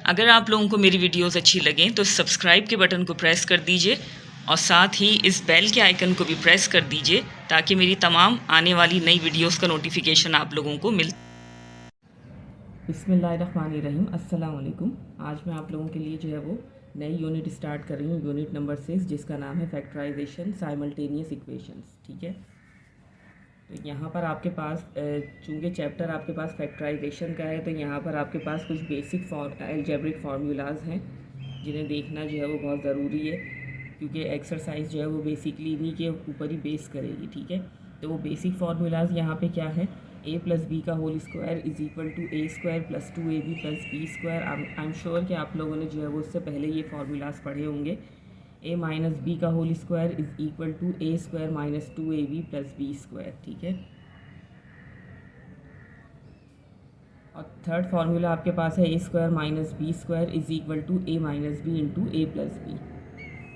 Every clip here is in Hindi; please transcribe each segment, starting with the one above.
अगर आप लोगों को मेरी वीडियोस अच्छी लगें तो सब्सक्राइब के बटन को प्रेस कर दीजिए और साथ ही इस बेल के आइकन को भी प्रेस कर दीजिए ताकि मेरी तमाम आने वाली नई वीडियोस का नोटिफिकेशन आप लोगों को मिल। बिस्मिल्लाहिर्रहमानिर्रहीम, अस्सलाम वालेकुम। आज मैं आप लोगों के लिए जो है वो नई यूनिट स्टार्ट कर रही हूँ, यूनिट नंबर 6, जिसका नाम है फैक्टराइजेशन साइमल्टेनियस इक्वेशंस। ठीक है, तो यहाँ पर आपके पास चूँकि चैप्टर आपके पास फैक्टराइजेशन का है, तो यहाँ पर आपके पास कुछ बेसिक अलजेब्रिक फार्मूलाज हैं जिन्हें देखना जो है वो बहुत ज़रूरी है, क्योंकि एक्सरसाइज जो है वो बेसिकली इन्हीं के ऊपर ही बेस करेगी। ठीक है, तो वो बेसिक फार्मूलाज यहाँ पे क्या है, a प्लस बी का whole square is equal to A square plus 2ab plus B square. I am sure कि आप लोगों ने जो है वो उससे पहले ये फार्मूलाज पढ़े होंगे। a माइनस बी का whole square is equal to A square minus 2ab plus B square. ठीक है, और थर्ड फार्मूला आपके पास है A square minus B square is equal to A minus B into A plus B.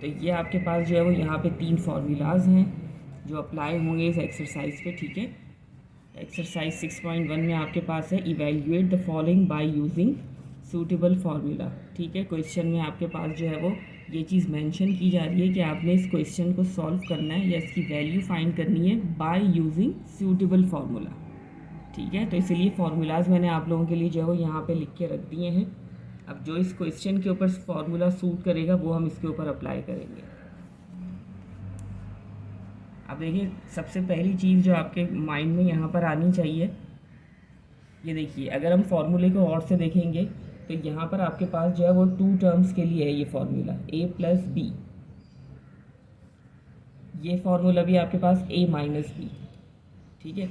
तो ये आपके पास जो है वो यहाँ पे 3 फार्मूलाज हैं जो अप्लाई होंगे इस एक्सरसाइज पे। ठीक है, एक्सरसाइज 6.1 में आपके पास है evaluate the following by using suitable formula. ठीक है, क्वेश्चन में आपके पास जो है वो ये चीज़ मेंशन की जा रही है कि आपने इस क्वेश्चन को सॉल्व करना है या इसकी वैल्यू फाइंड करनी है बाय यूजिंग सूटेबल फार्मूला। ठीक है, तो इसलिए फार्मूलाज मैंने आप लोगों के लिए जो है वो यहाँ पे लिख के रख दिए हैं। अब जो इस क्वेश्चन के ऊपर फार्मूला सूट करेगा वो हम इसके ऊपर अप्लाई करेंगे। अब देखिए, सबसे पहली चीज़ जो आपके माइंड में यहाँ पर आनी चाहिए, ये देखिए, अगर हम फार्मूले को और से देखेंगे तो यहाँ पर आपके पास जो है वो 2 टर्म्स के लिए है ये फार्मूला, a प्लस बी। ये फार्मूला भी आपके पास a माइनस बी। ठीक है,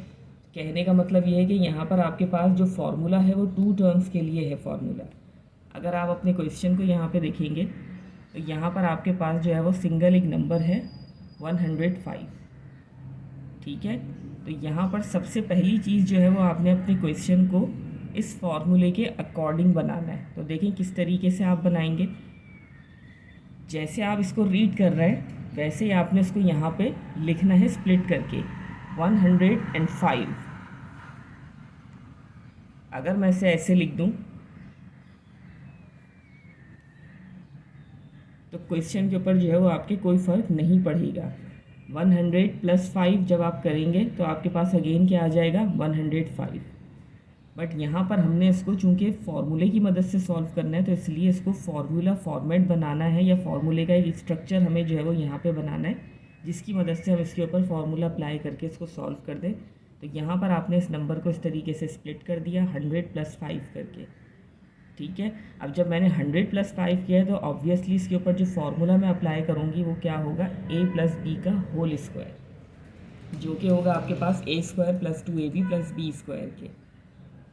कहने का मतलब ये है कि यहाँ पर आपके पास जो फार्मूला है वो 2 टर्म्स के लिए है फार्मूला। अगर आप अपने क्वेश्चन को यहाँ पे देखेंगे तो यहाँ पर आपके पास जो है वो सिंगल एक नंबर है 105। ठीक है, तो यहाँ पर सबसे पहली चीज़ जो है वो आपने अपने क्वेश्चन को इस फार्मूले के अकॉर्डिंग बनाना है। तो देखें किस तरीके से आप बनाएंगे। जैसे आप इसको रीड कर रहे हैं वैसे ही आपने इसको यहाँ पे लिखना है स्प्लिट करके 105। अगर मैं इसे ऐसे लिख दूँ तो क्वेश्चन के ऊपर जो है वो आपके कोई फ़र्क नहीं पड़ेगा। 100 प्लस 5 जब आप करेंगे तो आपके पास अगेन क्या आ जाएगा, 105। बट यहाँ पर हमने इसको चूँकि फार्मूले की मदद से सॉल्व करना है, तो इसलिए इसको फार्मूला फॉर्मेट बनाना है या फार्मूले का एक स्ट्रक्चर हमें जो है वो यहाँ पे बनाना है, जिसकी मदद से हम इसके ऊपर फार्मूला अप्लाई करके इसको सॉल्व कर दें। तो यहाँ पर आपने इस नंबर को इस तरीके से स्प्लिट कर दिया 100 प्लस 5 करके। ठीक है, अब जब मैंने 100 प्लस 5 किया है तो ऑब्वियसली इसके ऊपर जो फार्मूला मैं अप्लाई करूँगी वो क्या होगा, a प्लस बी का होल स्क्वायर, जो कि होगा आपके पास a square plus 2ab plus B square के।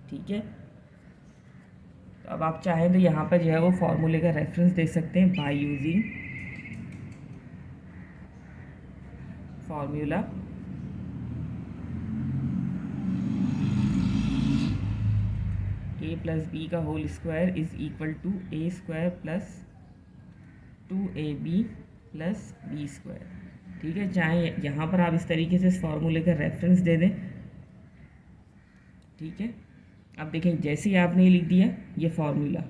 ठीक है, तो अब आप चाहें तो यहाँ पर जो है वो फार्मूले का रेफरेंस दे सकते हैं by using formula a plus B का whole square is equal to a square plus 2ab plus B square. ठीक है, चाहे यहाँ पर आप इस तरीके से इस फार्मूले का रेफरेंस दे दें। ठीक है, अब देखें जैसे ही आपने ये लिख दिया ये फार्मूला,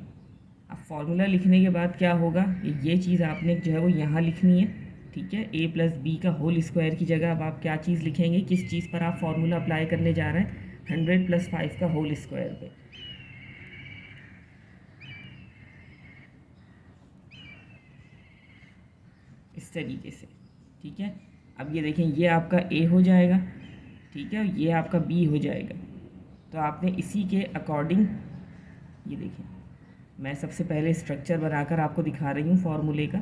अब फार्मूला लिखने के बाद क्या होगा, ये चीज़ आपने जो है वो यहाँ लिखनी है। ठीक है, a प्लस बी का होल स्क्वायर की जगह अब आप क्या चीज़ लिखेंगे, किस चीज़ पर आप फार्मूला अप्लाई करने जा रहे हैं, 100 प्लस 5 का होल स्क्वायर पे। इस तरीके से। ठीक है, अब ये देखें ये आपका a हो जाएगा। ठीक है, ये आपका b हो जाएगा। तो आपने इसी के अकॉर्डिंग, ये देखें मैं सबसे पहले स्ट्रक्चर बनाकर आपको दिखा रही हूँ फार्मूले का,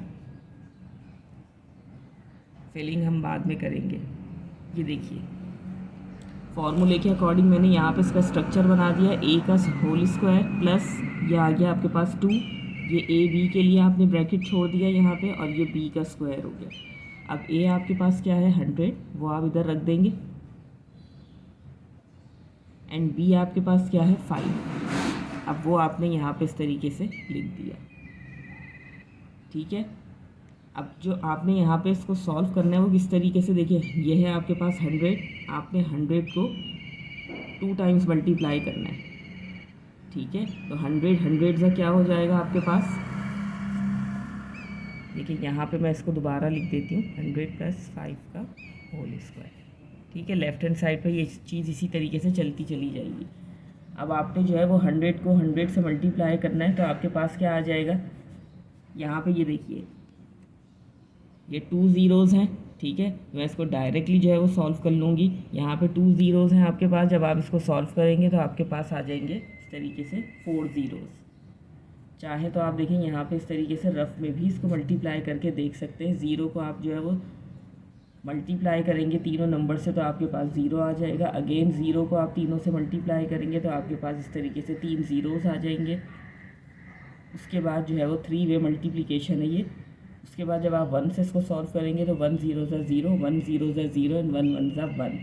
फिलिंग हम बाद में करेंगे। ये देखिए फार्मूले के अकॉर्डिंग मैंने यहाँ पे इसका स्ट्रक्चर बना दिया, a का होल स्क्वायर प्लस ये आ गया आपके पास 2, ये a b के लिए आपने ब्रैकेट छोड़ दिया यहाँ पे, और ये b का स्क्वायर हो गया। अब a आपके पास क्या है 100, वो आप इधर रख देंगे, एंड b आपके पास क्या है 5, अब वो आपने यहाँ पे इस तरीके से लिख दिया। ठीक है, अब जो आपने यहाँ पे इसको सॉल्व करना है वो किस तरीके से, देखिए ये है आपके पास 100, आपने 100 को 2 टाइम्स मल्टीप्लाई करना है। ठीक है। तो 100 का क्या हो जाएगा आपके पास, देखिए यहाँ पे मैं इसको दोबारा लिख देती हूँ, 100 + 5 का होल स्क्वायर। ठीक है, लेफ्ट हैंड साइड पर ये चीज़ इसी तरीके से चलती चली जाएगी। अब आपने जो है वो 100 को 100 से मल्टीप्लाई करना है, तो आपके पास क्या आ जाएगा, यहाँ पे ये देखिए ये 2 ज़ीरोज़ हैं। ठीक है, मैं इसको डायरेक्टली जो है वो सॉल्व कर लूँगी। यहाँ पे 2 ज़ीरोज़ हैं आपके पास, जब आप इसको सॉल्व करेंगे तो आपके पास आ जाएंगे इस तरीके से 4 ज़ीरोज़। चाहे तो आप देखें यहाँ पे इस तरीके से रफ में भी इसको मल्टीप्लाई करके देख सकते हैं। ज़ीरो को आप जो है वो मल्टीप्लाई करेंगे तीनों नंबर से तो आपके पास ज़ीरो आ जाएगा। अगेन ज़ीरो को आप तीनों से मल्टीप्लाई करेंगे तो आपके पास इस तरीके से 3 ज़ीरोज़ आ जाएंगे। उसके बाद जो है वो 3 वे मल्टीप्लिकेशन है ये। उसके बाद जब आप 1 से इसको सॉल्व करेंगे तो 1 ज़ीरो ज़ा ज़ीरो, 1 ज़ीरो ज़ा ज़ीरो एंड 1 1 ज़ा 1।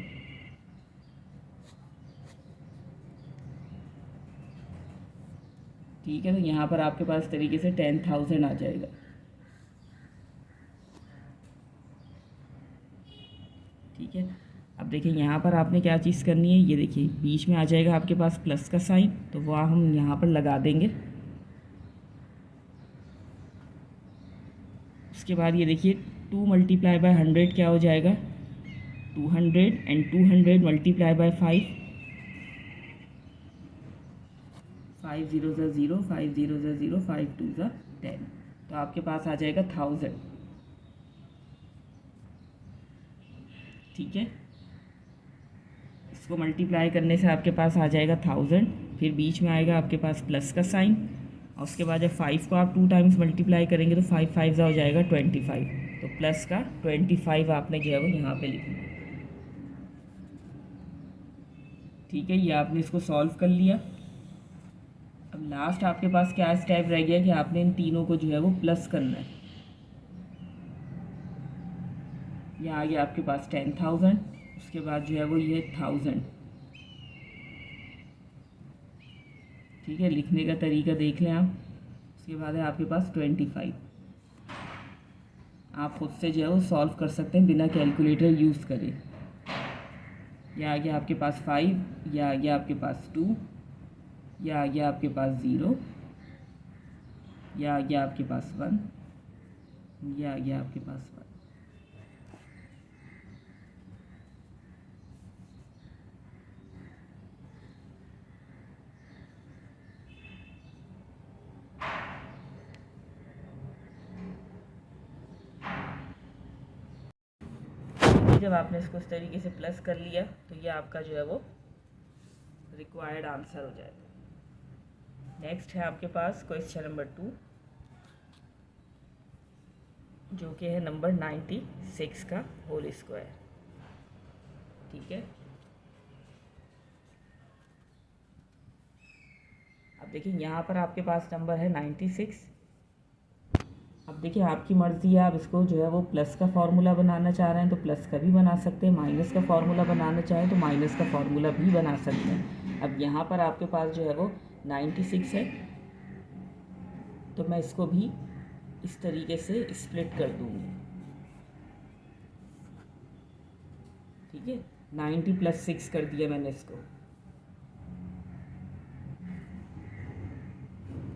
ठीक है, तो यहाँ पर आपके पास इस तरीके से 10,000 आ जाएगा। ठीक है, अब देखिए यहाँ पर आपने क्या चीज़ करनी है, ये देखिए बीच में आ जाएगा आपके पास प्लस का साइन, तो वह हम यहाँ पर लगा देंगे। उसके बाद ये देखिए 2 × 100 क्या हो जाएगा, 200 एंड 200 × 5, 5 ज़ीरो ज़ा ज़ीरो, 5 ज़ीरो ज़ा ज़ीरो, 5 2 ज़ा 10, तो आपके पास आ जाएगा 1000। ठीक है, इसको मल्टीप्लाई करने से आपके पास आ जाएगा 1000, फिर बीच में आएगा आपके पास प्लस का साइन, और उसके बाद जब 5 को आप 2 टाइम्स मल्टीप्लाई करेंगे तो 5 5 हो जाएगा 25, तो प्लस का 25 आपने जो है वो यहाँ पे लिखना। ठीक है, ये आपने इसको सॉल्व कर लिया। अब लास्ट आपके पास क्या स्टेप रह गया कि आपने इन तीनों को जो है वो प्लस करना है। ये आ गया आपके पास 10,000, उसके बाद जो है वो ये 1000। ठीक है, लिखने का तरीका देख लें आप। उसके बाद है आपके पास 25। आप खुद से जो है वो सॉल्व कर सकते हैं बिना कैलकुलेटर यूज़ करे। यह आ गया आपके पास 5, यह आ गया आपके पास 2, यह आ गया आपके पास 0, यह आ गया आपके पास 1, यह आ गया आपके पास 1। जब आपने इसको इस तरीके से प्लस कर लिया तो ये आपका जो है वो रिक्वायर्ड आंसर हो जाएगा। नेक्स्ट है आपके पास क्वेश्चन नंबर 2, जो कि है नंबर 96 का होल स्क्वायर। ठीक है, अब देखिए यहाँ पर आपके पास नंबर है 96। अब देखिए आपकी मर्ज़ी है, आप इसको जो है वो प्लस का फार्मूला बनाना चाह रहे हैं तो प्लस का भी बना सकते हैं, माइनस का फार्मूला बनाना चाहें तो माइनस का फार्मूला भी बना सकते हैं। अब यहाँ पर आपके पास जो है वो 96 है, तो मैं इसको भी इस तरीके से स्प्लिट कर दूँगी। ठीक है, 90 + 6 कर दिया मैंने इसको।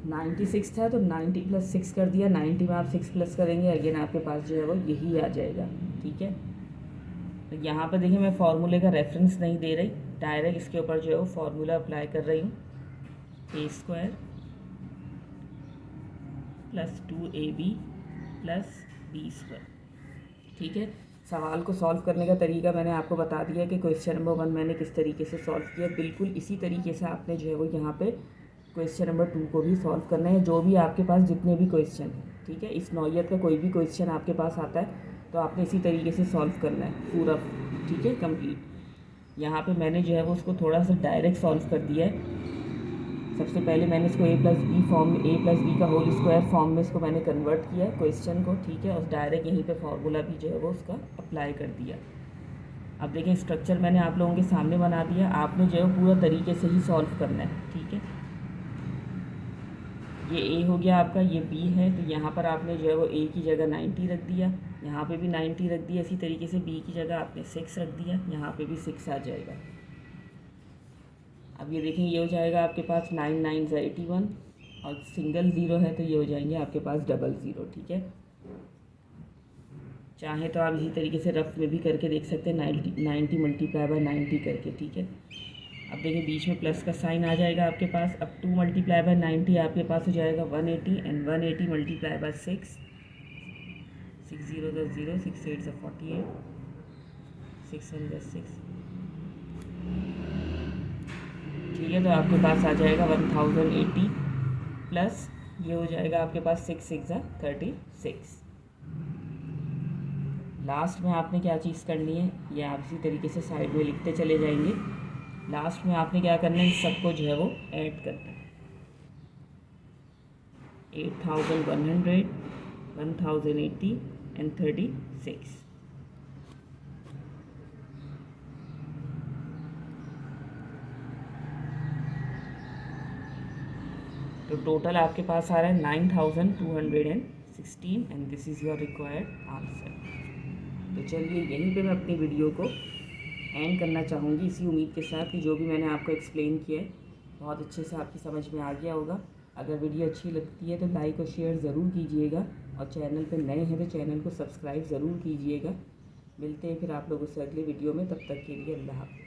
96 था तो 90 + 6 कर दिया। 90 में आप 6 प्लस करेंगे, अगेन आपके पास जो है वो यही आ जाएगा। ठीक है, तो यहाँ पर देखिए मैं फार्मूले का रेफरेंस नहीं दे रही, डायरेक्ट इसके ऊपर जो है वो फार्मूला अप्लाई कर रही हूँ। a² + 2ab + b²। ठीक है, सवाल को सॉल्व करने का तरीका मैंने आपको बता दिया कि क्वेश्चन नंबर 1 मैंने किस तरीके से सॉल्व किया। बिल्कुल इसी तरीके से आपने जो है वो यहाँ पे क्वेश्चन नंबर 2 को भी सॉल्व करना है, जो भी आपके पास जितने भी क्वेश्चन हैं। ठीक है, इस नौइयत का कोई भी क्वेश्चन आपके पास आता है तो आपने इसी तरीके से सॉल्व करना है पूरा। ठीक है, कंप्लीट। यहाँ पे मैंने जो है वो उसको थोड़ा सा डायरेक्ट सॉल्व कर दिया है। सबसे पहले मैंने इसको a + b फॉर्म में, a + b का होल स्क्वायर फॉर्म में इसको मैंने कन्वर्ट किया क्वेश्चन को। ठीक है, और डायरेक्ट यहीं पे फार्मूला भी जो है वो उसका अप्लाई कर दिया। अब देखें स्ट्रक्चर मैंने आप लोगों के सामने बना दिया, आपने जो है पूरा तरीके से ही सॉल्व करना है। ठीक है, ये a हो गया आपका, ये b है, तो यहाँ पर आपने जो है वो a की जगह 90 रख दिया, यहाँ पे भी 90 रख दिया। इसी तरीके से b की जगह आपने 6 रख दिया, यहाँ पे भी 6 आ जाएगा। अब ये देखें, ये हो जाएगा आपके पास 9 9 81 और सिंगल ज़ीरो है तो ये हो जाएंगे आपके पास डबल ज़ीरो। ठीक है, चाहे तो आप इसी तरीके से रफ में भी करके देख सकते हैं, 90 मल्टीप्लाई बाय 90 करके। ठीक है, अब देखिए बीच में प्लस का साइन आ जाएगा आपके पास। अब 2 मल्टीप्लाई बाय 90 आपके पास हो जाएगा 180 एंड 180 मल्टीप्लाई बाय 6 0 0 6 8 48 6 1 6। ठीक है, तो आपके पास आ जाएगा 1080 प्लस ये हो जाएगा आपके पास 6 6 36। लास्ट में आपने क्या चीज़ करनी है, ये आप इसी तरीके से साइड में लिखते चले जाएंगे। लास्ट में आपने क्या करना है, सबको जो है वो ऐड करना है। 8100 1080 एंड 36। तो टोटल आपके पास आ रहा है 9216 and this is your required answer. तो चलिए यहीं पे मैं अपनी वीडियो को एंड करना चाहूँगी, इसी उम्मीद के साथ कि जो भी मैंने आपको एक्सप्लेन किया है बहुत अच्छे से आपकी समझ में आ गया होगा। अगर वीडियो अच्छी लगती है तो लाइक और शेयर ज़रूर कीजिएगा और चैनल पर नए हैं तो चैनल को सब्सक्राइब ज़रूर कीजिएगा। मिलते हैं फिर आप लोगों से अगले वीडियो में, तब तक के लिए अल्लाह हाफ़िज़।